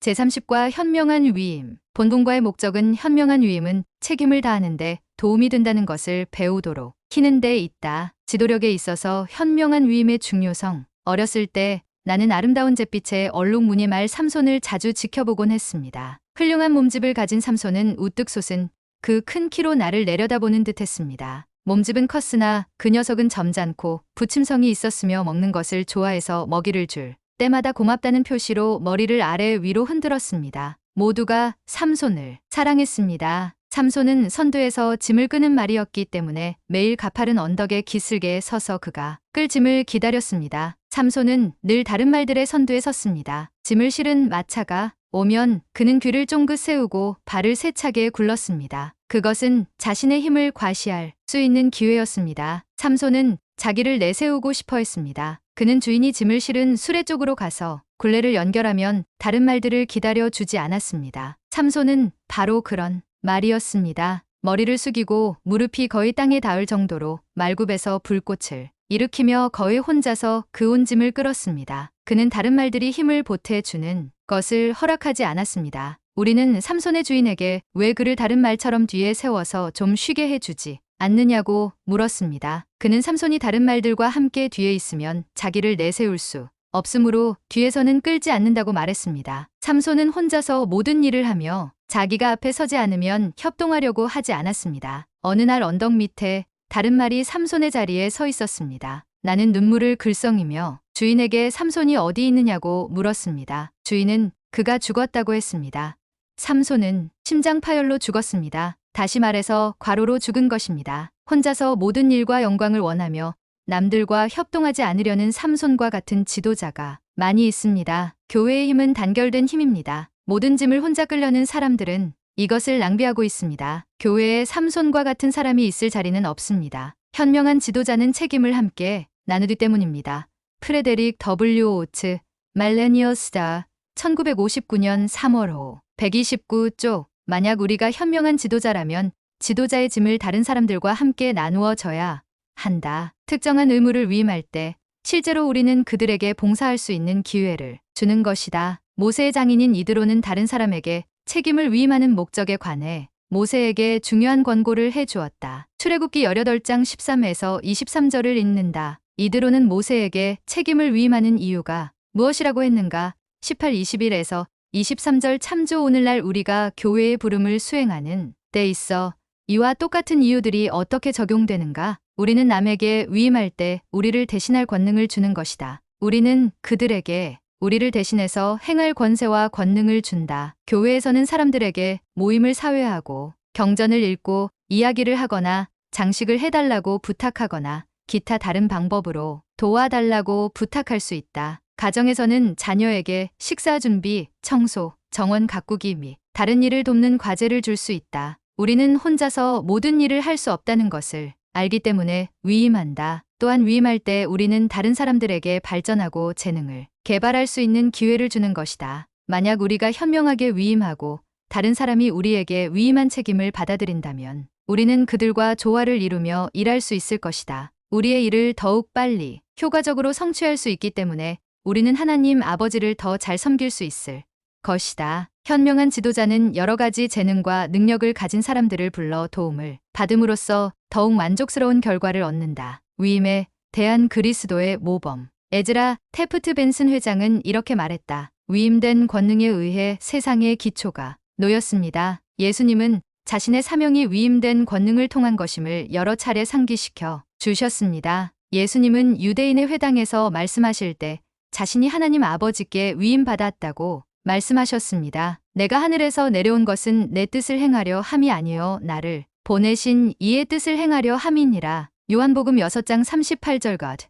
제30과 현명한 위임. 본문과의 목적은 현명한 위임은 책임을 다하는데 도움이 된다는 것을 배우도록 키는 데 있다. 지도력에 있어서 현명한 위임의 중요성. 어렸을 때 나는 아름다운 잿빛의 얼룩무늬 말 삼손을 자주 지켜보곤 했습니다. 훌륭한 몸집을 가진 삼손은 우뚝 솟은 그 큰 키로 나를 내려다보는 듯했습니다. 몸집은 컸으나 그 녀석은 점잖고 부침성이 있었으며 먹는 것을 좋아해서 먹이를 줄 때마다 고맙다는 표시로 머리를 아래 위로 흔들었습니다. 모두가 삼손을 사랑했습니다. 삼손은 선두에서 짐을 끄는 말이었기 때문에 매일 가파른 언덕에 기슭에 서서 그가 끌 짐을 기다렸습니다. 삼손은 늘 다른 말들의 선두에 섰습니다. 짐을 실은 마차가 오면 그는 귀를 쫑긋 세우고 발을 세차게 굴렀습니다. 그것은 자신의 힘을 과시할 수 있는 기회였습니다. 삼손은 자기를 내세우고 싶어 했습니다. 그는 주인이 짐을 실은 수레 쪽으로 가서 굴레를 연결하면 다른 말들을 기다려 주지 않았습니다. 삼손은 바로 그런 말이었습니다. 머리를 숙이고 무릎이 거의 땅에 닿을 정도로 말굽에서 불꽃을 일으키며 거의 혼자서 그 온 짐을 끌었습니다. 그는 다른 말들이 힘을 보태주는 것을 허락하지 않았습니다. 우리는 삼손의 주인에게 왜 그를 다른 말처럼 뒤에 세워서 좀 쉬게 해주지 않느냐고 물었습니다. 그는 삼손이 다른 말들과 함께 뒤에 있으면 자기를 내세울 수 없으므로 뒤에서는 끌지 않는다고 말했습니다. 삼손은 혼자서 모든 일을 하며 자기가 앞에 서지 않으면 협동하려고 하지 않았습니다. 어느 날 언덕 밑에 다른 말이 삼손의 자리에 서 있었습니다. 나는 눈물을 글썽이며 주인에게 삼손이 어디 있느냐고 물었습니다. 주인은 그가 죽었다고 했습니다. 삼손은 심장 파열로 죽었습니다. 다시 말해서 과로로 죽은 것입니다. 혼자서 모든 일과 영광을 원하며 남들과 협동하지 않으려는 삼손과 같은 지도자가 많이 있습니다. 교회의 힘은 단결된 힘입니다. 모든 짐을 혼자 끌려는 사람들은 이것을 낭비하고 있습니다. 교회에 삼손과 같은 사람이 있을 자리는 없습니다. 현명한 지도자는 책임을 함께 나누기 때문입니다. 프레데릭 W. 오츠, 말레니어스다, 1959년 3월 129쪽. 만약 우리가 현명한 지도자라면 지도자의 짐을 다른 사람들과 함께 나누어져야 한다. 특정한 의무를 위임할 때 실제로 우리는 그들에게 봉사할 수 있는 기회를 주는 것이다. 모세의 장인인 이드로는 다른 사람에게 책임을 위임하는 목적에 관해 모세에게 중요한 권고를 해주었다. 출애굽기 18장 13에서 23절을 읽는다. 이드로는 모세에게 책임을 위임하는 이유가 무엇이라고 했는가? 18, 21에서 23절 참조. 오늘날 우리가 교회의 부름을 수행하는 데 있어 이와 똑같은 이유들이 어떻게 적용되는가? 우리는 남에게 위임할 때 우리를 대신할 권능을 주는 것이다. 우리는 그들에게 우리를 대신해서 행할 권세와 권능을 준다. 교회에서는 사람들에게 모임을 사회하고 경전을 읽고 이야기를 하거나 장식을 해달라고 부탁하거나 기타 다른 방법으로 도와달라고 부탁할 수 있다. 가정에서는 자녀에게 식사 준비, 청소, 정원 가꾸기 및 다른 일을 돕는 과제를 줄 수 있다. 우리는 혼자서 모든 일을 할 수 없다는 것을 알기 때문에 위임한다. 또한 위임할 때 우리는 다른 사람들에게 발전하고 재능을 개발할 수 있는 기회를 주는 것이다. 만약 우리가 현명하게 위임하고 다른 사람이 우리에게 위임한 책임을 받아들인다면 우리는 그들과 조화를 이루며 일할 수 있을 것이다. 우리의 일을 더욱 빨리, 효과적으로 성취할 수 있기 때문에 우리는 하나님 아버지를 더 잘 섬길 수 있을 것이다. 현명한 지도자는 여러 가지 재능과 능력을 가진 사람들을 불러 도움을 받음으로써 더욱 만족스러운 결과를 얻는다. 위임에 대한 그리스도의 모범. 에즈라 테프트 벤슨 회장은 이렇게 말했다. 위임된 권능에 의해 세상의 기초가 놓였습니다. 예수님은 자신의 사명이 위임된 권능을 통한 것임을 여러 차례 상기시켜 주셨습니다. 예수님은 유대인의 회당에서 말씀하실 때 자신이 하나님 아버지께 위임받았다고 말씀하셨습니다. 내가 하늘에서 내려온 것은 내 뜻을 행하려 함이 아니요 나를 보내신 이의 뜻을 행하려 함이니라. 요한복음 6장 38절. God,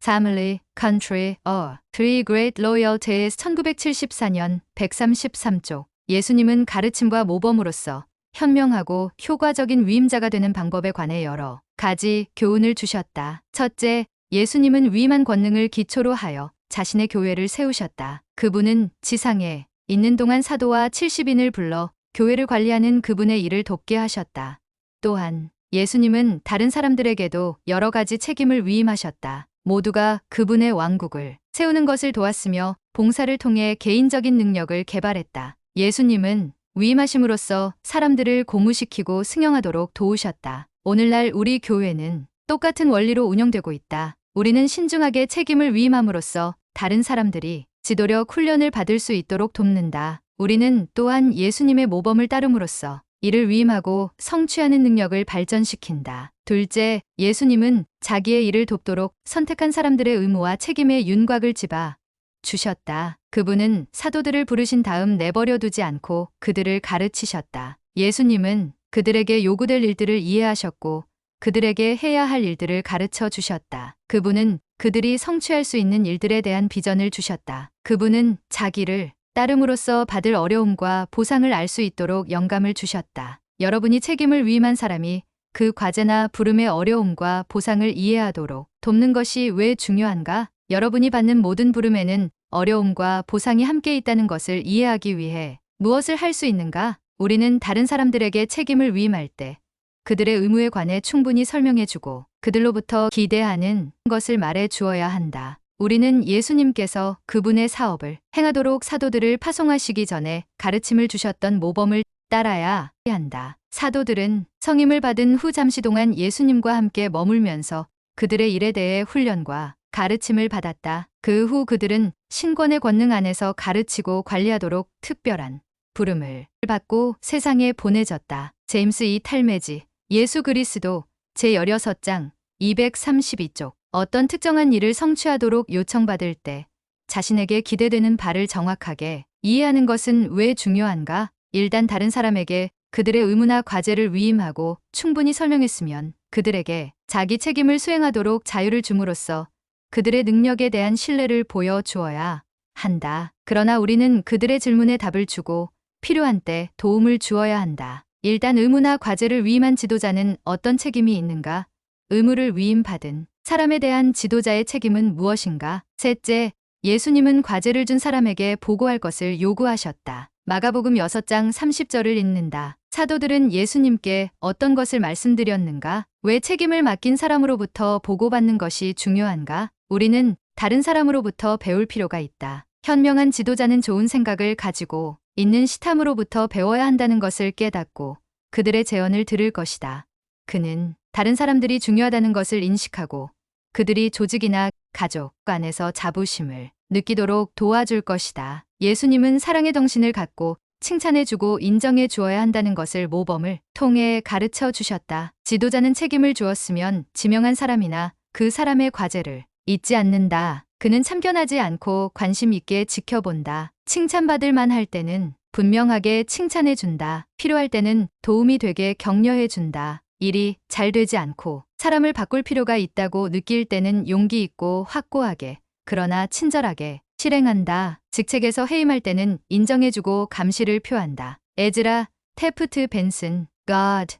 Family, Country, Three Great Loyalties 1974년 133쪽. 예수님은 가르침과 모범으로서 현명하고 효과적인 위임자가 되는 방법에 관해 여러 가지 교훈을 주셨다. 첫째, 예수님은 위임한 권능을 기초로 하여 자신의 교회를 세우셨다. 그분은 지상에 있는 동안 사도와 70인을 불러 교회를 관리하는 그분의 일을 돕게 하셨다. 또한 예수님은 다른 사람들에게도 여러 가지 책임을 위임하셨다. 모두가 그분의 왕국을 세우는 것을 도왔으며 봉사를 통해 개인적인 능력을 개발했다. 예수님은 위임하심으로써 사람들을 고무시키고 승용하도록 도우셨다. 오늘날 우리 교회는 똑같은 원리로 운영되고 있다. 우리는 신중하게 책임을 위임함으로써 다른 사람들이 지도력 훈련을 받을 수 있도록 돕는다. 우리는 또한 예수님의 모범을 따름으로써 이를 위임하고 성취하는 능력을 발전시킨다. 둘째, 예수님은 자기의 일을 돕도록 선택한 사람들의 의무와 책임의 윤곽을 집어 주셨다. 그분은 사도들을 부르신 다음 내버려 두지 않고 그들을 가르치셨다. 예수님은 그들에게 요구될 일들을 이해하셨고 그들에게 해야 할 일들을 가르쳐 주셨다. 그분은 그들이 성취할 수 있는 일들에 대한 비전을 주셨다. 그분은 자기를 따름으로써 받을 어려움과 보상을 알 수 있도록 영감을 주셨다. 여러분이 책임을 위임한 사람이 그 과제나 부름의 어려움과 보상을 이해하도록 돕는 것이 왜 중요한가? 여러분이 받는 모든 부름에는 어려움과 보상이 함께 있다는 것을 이해하기 위해 무엇을 할 수 있는가? 우리는 다른 사람들에게 책임을 위임할 때 그들의 의무에 관해 충분히 설명해주고 그들로부터 기대하는 것을 말해 주어야 한다. 우리는 예수님께서 그분의 사업을 행하도록 사도들을 파송하시기 전에 가르침을 주셨던 모범을 따라야 한다. 사도들은 성임을 받은 후 잠시 동안 예수님과 함께 머물면서 그들의 일에 대해 훈련과 가르침을 받았다. 그 후 그들은 신권의 권능 안에서 가르치고 관리하도록 특별한 부름을 받고 세상에 보내졌다. 제임스 E. 탈메지, 예수 그리스도 제16장 232쪽. 어떤 특정한 일을 성취하도록 요청받을 때 자신에게 기대되는 바를 정확하게 이해하는 것은 왜 중요한가? 일단 다른 사람에게 그들의 의무나 과제를 위임하고 충분히 설명했으면 그들에게 자기 책임을 수행하도록 자유를 줌으로써 그들의 능력에 대한 신뢰를 보여주어야 한다. 그러나 우리는 그들의 질문에 답을 주고 필요한 때 도움을 주어야 한다. 일단 의무나 과제를 위임한 지도자는 어떤 책임이 있는가? 의무를 위임받은 사람에 대한 지도자의 책임은 무엇인가? 셋째, 예수님은 과제를 준 사람에게 보고할 것을 요구하셨다. 마가복음 6장 30절을 읽는다. 사도들은 예수님께 어떤 것을 말씀드렸는가? 왜 책임을 맡긴 사람으로부터 보고받는 것이 중요한가? 우리는 다른 사람으로부터 배울 필요가 있다. 현명한 지도자는 좋은 생각을 가지고 있는 시탐으로부터 배워야 한다는 것을 깨닫고 그들의 제언을 들을 것이다. 그는 다른 사람들이 중요하다는 것을 인식하고 그들이 조직이나 가족 안에서 자부심을 느끼도록 도와줄 것이다. 예수님은 사랑의 덩신을 갖고 칭찬해주고 인정해 주어야 한다는 것을 모범을 통해 가르쳐 주셨다. 지도자는 책임을 주었으면 지명한 사람이나 그 사람의 과제를 잊지 않는다. 그는 참견하지 않고 관심 있게 지켜본다. 칭찬받을 만할 때는 분명하게 칭찬해준다. 필요할 때는 도움이 되게 격려해준다. 일이 잘 되지 않고 사람을 바꿀 필요가 있다고 느낄 때는 용기 있고 확고하게 그러나 친절하게 실행한다. 직책에서 해임할 때는 인정해주고 감시를 표한다. 에즈라 테프트 벤슨 God,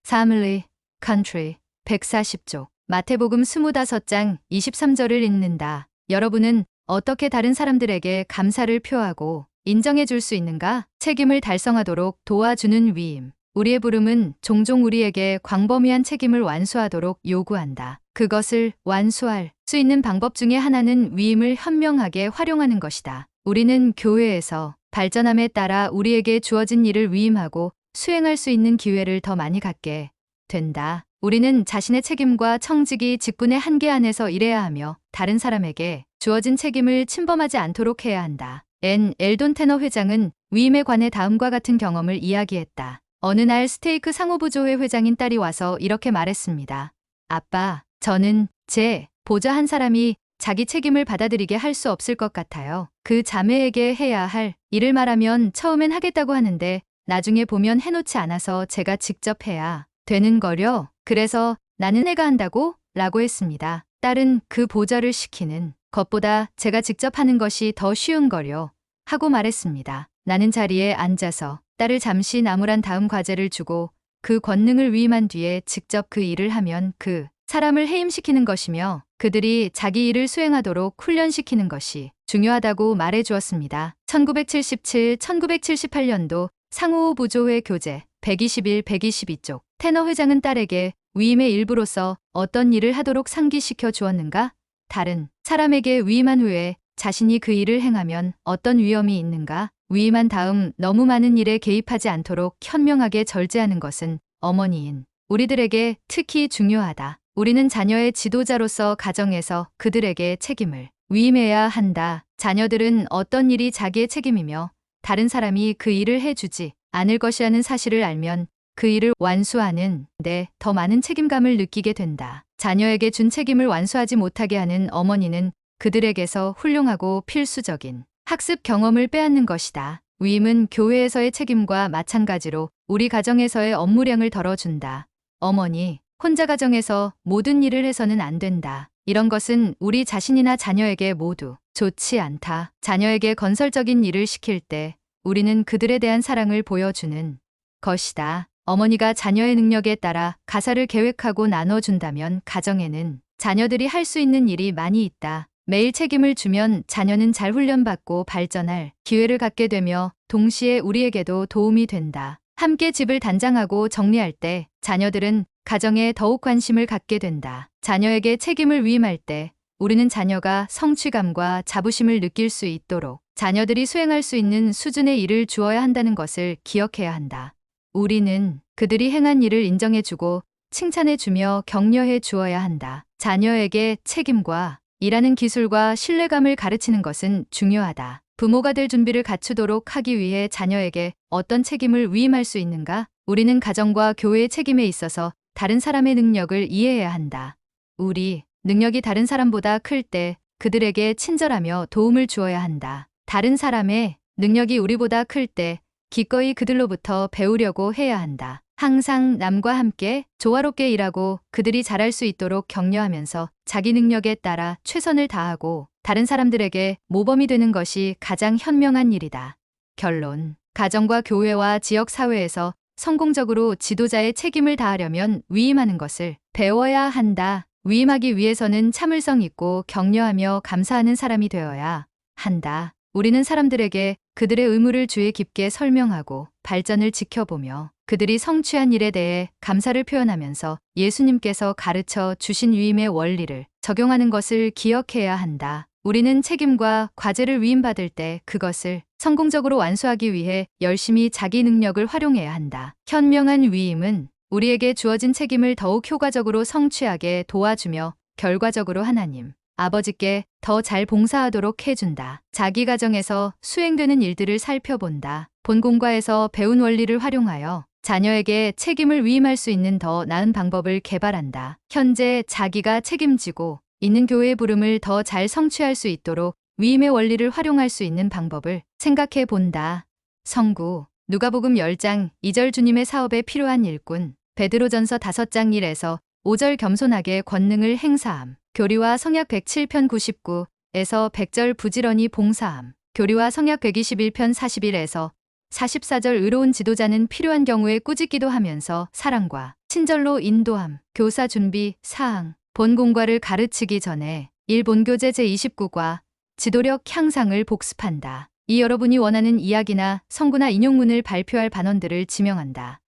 Family, Country 140쪽 마태복음 25장 23절을 읽는다. 여러분은 어떻게 다른 사람들에게 감사를 표하고 인정해 줄 수 있는가? 책임을 달성하도록 도와주는 위임. 우리의 부름은 종종 우리에게 광범위한 책임을 완수하도록 요구한다. 그것을 완수할 수 있는 방법 중에 하나는 위임을 현명하게 활용하는 것이다. 우리는 교회에서 발전함에 따라 우리에게 주어진 일을 위임하고 수행할 수 있는 기회를 더 많이 갖게 된다. 우리는 자신의 책임과 청직이 직분의 한계 안에서 일해야 하며 다른 사람에게 주어진 책임을 침범하지 않도록 해야 한다. 엘돈 테너 회장은 위임에 관해 다음과 같은 경험을 이야기했다. 어느 날 스테이크 상호부조회 회장인 딸이 와서 이렇게 말했습니다. 아빠, 저는 제 보좌 한 사람이 자기 책임을 받아들이게 할 수 없을 것 같아요. 그 자매에게 해야 할 일을 말하면 처음엔 하겠다고 하는데 나중에 보면 해놓지 않아서 제가 직접 해야 되는 거려. 그래서 나는 내가 한다고? 라고 했습니다. 딸은 그 보좌를 시키는 것보다 제가 직접 하는 것이 더 쉬운 거려. 하고 말했습니다. 나는 자리에 앉아서 딸을 잠시 나무란 다음 과제를 주고 그 권능을 위임한 뒤에 직접 그 일을 하면 그 사람을 해임시키는 것이며 그들이 자기 일을 수행하도록 훈련시키는 것이 중요하다고 말해 주었습니다. 1977-1978년도 상호부조회 교재 121-122쪽 테너 회장은 딸에게 위임의 일부로서 어떤 일을 하도록 상기시켜 주었는가? 다른 사람에게 위임한 후에 자신이 그 일을 행하면 어떤 위험이 있는가 위임한 다음 너무 많은 일에 개입하지 않도록 현명하게 절제하는 것은 어머니인 우리들에게 특히 중요하다. 우리는 자녀의 지도자로서 가정에서 그들에게 책임을 위임해야 한다. 자녀들은 어떤 일이 자기의 책임이며 다른 사람이 그 일을 해주지 않을 것이라는 사실을 알면 그 일을 완수하는 데 더 많은 책임감을 느끼게 된다. 자녀에게 준 책임을 완수하지 못하게 하는 어머니는 그들에게서 훌륭하고 필수적인 학습 경험을 빼앗는 것이다. 위임은 교회에서의 책임과 마찬가지로 우리 가정에서의 업무량을 덜어준다. 어머니, 혼자 가정에서 모든 일을 해서는 안 된다. 이런 것은 우리 자신이나 자녀에게 모두 좋지 않다. 자녀에게 건설적인 일을 시킬 때 우리는 그들에 대한 사랑을 보여주는 것이다. 어머니가 자녀의 능력에 따라 가사를 계획하고 나눠준다면 가정에는 자녀들이 할 수 있는 일이 많이 있다. 매일 책임을 주면 자녀는 잘 훈련받고 발전할 기회를 갖게 되며 동시에 우리에게도 도움이 된다. 함께 집을 단장하고 정리할 때 자녀들은 가정에 더욱 관심을 갖게 된다. 자녀에게 책임을 위임할 때 우리는 자녀가 성취감과 자부심을 느낄 수 있도록 자녀들이 수행할 수 있는 수준의 일을 주어야 한다는 것을 기억해야 한다. 우리는 그들이 행한 일을 인정해주고 칭찬해주며 격려해 주어야 한다. 자녀에게 책임과 일하는 기술과 신뢰감을 가르치는 것은 중요하다. 부모가 될 준비를 갖추도록 하기 위해 자녀에게 어떤 책임을 위임할 수 있는가? 우리는 가정과 교회의 책임에 있어서 다른 사람의 능력을 이해해야 한다. 우리 능력이 다른 사람보다 클 때 그들에게 친절하며 도움을 주어야 한다. 다른 사람의 능력이 우리보다 클 때 기꺼이 그들로부터 배우려고 해야 한다. 항상 남과 함께 조화롭게 일하고 그들이 잘할 수 있도록 격려하면서 자기 능력에 따라 최선을 다하고 다른 사람들에게 모범이 되는 것이 가장 현명한 일이다. 결론. 가정과 교회와 지역 사회에서 성공적으로 지도자의 책임을 다하려면 위임하는 것을 배워야 한다. 위임하기 위해서는 참을성 있고 격려하며 감사하는 사람이 되어야 한다. 우리는 사람들에게 그들의 의무를 주의 깊게 설명하고 발전을 지켜보며 그들이 성취한 일에 대해 감사를 표현하면서 예수님께서 가르쳐 주신 위임의 원리를 적용하는 것을 기억해야 한다. 우리는 책임과 과제를 위임받을 때 그것을 성공적으로 완수하기 위해 열심히 자기 능력을 활용해야 한다. 현명한 위임은 우리에게 주어진 책임을 더욱 효과적으로 성취하게 도와주며 결과적으로 하나님, 아버지께 더 잘 봉사하도록 해준다. 자기 가정에서 수행되는 일들을 살펴본다. 본공과에서 배운 원리를 활용하여 자녀에게 책임을 위임할 수 있는 더 나은 방법을 개발한다. 현재 자기가 책임지고 있는 교회의 부름을 더 잘 성취할 수 있도록 위임의 원리를 활용할 수 있는 방법을 생각해 본다. 성구, 누가복음 10장 2절 주님의 사업에 필요한 일꾼, 베드로전서 5장 1에서 5절 겸손하게 권능을 행사함. 교리와 성약 107편 99에서 100절 부지런히 봉사함. 교리와 성약 121편 41에서 44절 의로운 지도자는 필요한 경우에 꾸짖기도 하면서 사랑과 친절로 인도함. 교사 준비 사항. 본공과를 가르치기 전에 1본교재 제29과 지도력 향상을 복습한다. 이 여러분이 원하는 이야기나 성구나 인용문을 발표할 반원들을 지명한다.